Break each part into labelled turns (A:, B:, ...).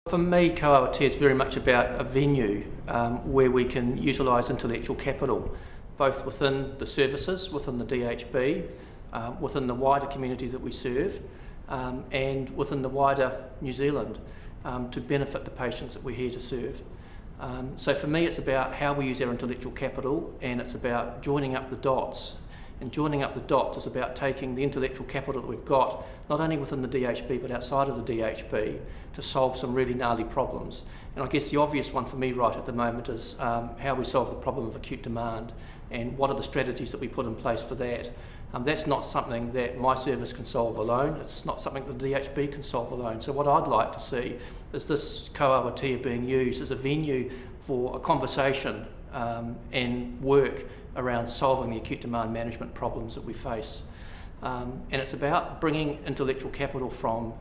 A: For me, co-OT is very much about a venue where we can utilise intellectual capital, both within the services, within the DHB, within the wider community that we serve, and within the wider New Zealand to benefit the patients that we're here to serve. So for me, it's about how we use our intellectual capital, and it's about joining up the dots. And joining up the dots is about taking the intellectual capital that we've got, not only within the DHB but outside of the DHB, to solve some really gnarly problems. And I guess the obvious one for me right at the moment is how we solve the problem of acute demand, and what are the strategies that we put in place for that. That's not something that my service can solve alone. It's not something that the DHB can solve alone. So what I'd like to see is this co-OT being used as a venue for a conversation and work around solving the acute demand management problems that we face. And it's about bringing intellectual capital from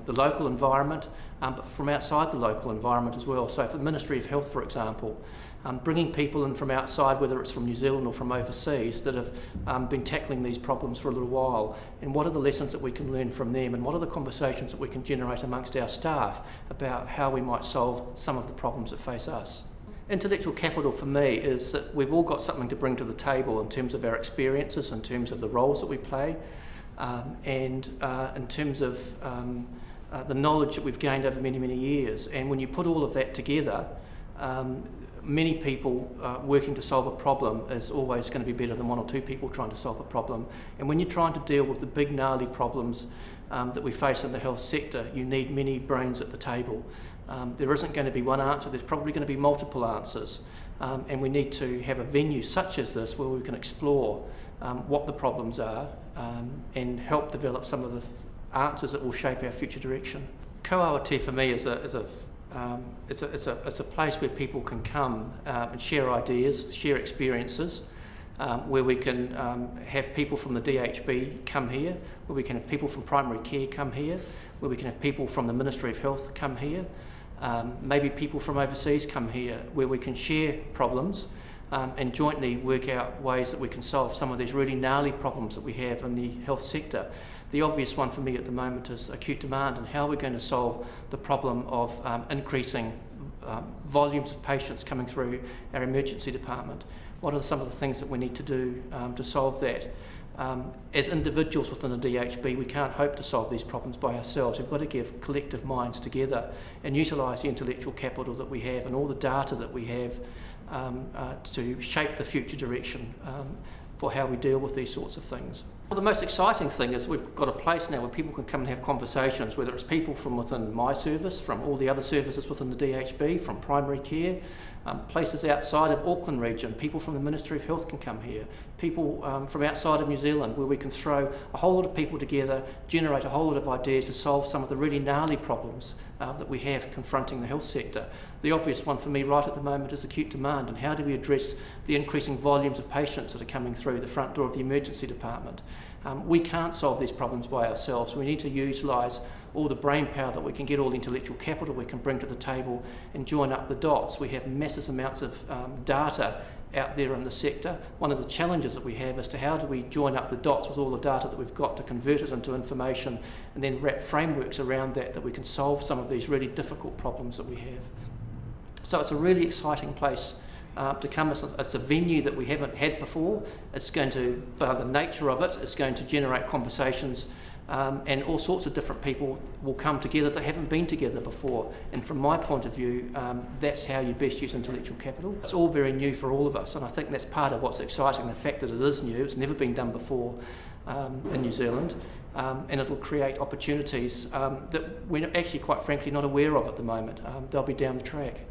A: the local environment, but from outside the local environment as well. So for the Ministry of Health, for example, bringing people in from outside, whether it's from New Zealand or from overseas, that have been tackling these problems for a little while, and what are the lessons that we can learn from them, and what are the conversations that we can generate amongst our staff about how we might solve some of the problems that face us. Intellectual capital for me is that we've all got something to bring to the table in terms of our experiences, in terms of the roles that we play, and in terms of the knowledge that we've gained over many, many years. And when you put all of that together, many people working to solve a problem is always going to be better than one or two people trying to solve a problem. And when you're trying to deal with the big gnarly problems that we face in the health sector, you need many brains at the table. There isn't going to be one answer, there's probably going to be multiple answers. And we need to have a venue such as this where we can explore what the problems are and help develop some of the answers that will shape our future direction. Co-OT for me is a place where people can come and share ideas, share experiences, where we can have people from the DHB come here, where we can have people from primary care come here, where we can have people from the Ministry of Health come here, maybe people from overseas come here, where we can share problems and jointly work out ways that we can solve some of these really gnarly problems that we have in the health sector. The obvious one for me at the moment is acute demand, and how we're going to solve the problem of increasing volumes of patients coming through our emergency department. What are some of the things that we need to do to solve that? As individuals within the DHB, we can't hope to solve these problems by ourselves. We've got to give collective minds together and utilise the intellectual capital that we have and all the data that we have to shape the future direction for how we deal with these sorts of things. Well, the most exciting thing is we've got a place now where people can come and have conversations, whether it's people from within my service, from all the other services within the DHB, from primary care, places outside of Auckland region, people from the Ministry of Health can come here, people from outside of New Zealand, where we can throw a whole lot of people together, generate a whole lot of ideas to solve some of the really gnarly problems that we have confronting the health sector. The obvious one for me right at the moment is acute demand, and how do we address the increasing volumes of patients that are coming through the front door of the emergency department. We can't solve these problems by ourselves. We need to utilise all the brain power that we can get, all the intellectual capital we can bring to the table, and join up the dots. We have massive amounts of data out there in the sector. One of the challenges that we have is to how do we join up the dots with all the data that we've got to convert it into information, and then wrap frameworks around that we can solve some of these really difficult problems that we have. So it's a really exciting place to come. It's a venue that we haven't had before. It's going to, by the nature of it, it's going to generate conversations, and all sorts of different people will come together that haven't been together before. And from my point of view, that's how you best use intellectual capital. It's all very new for all of us, and I think that's part of what's exciting, the fact that it is new, it's never been done before in New Zealand, and it'll create opportunities that we're actually, quite frankly, not aware of at the moment. They'll be down the track.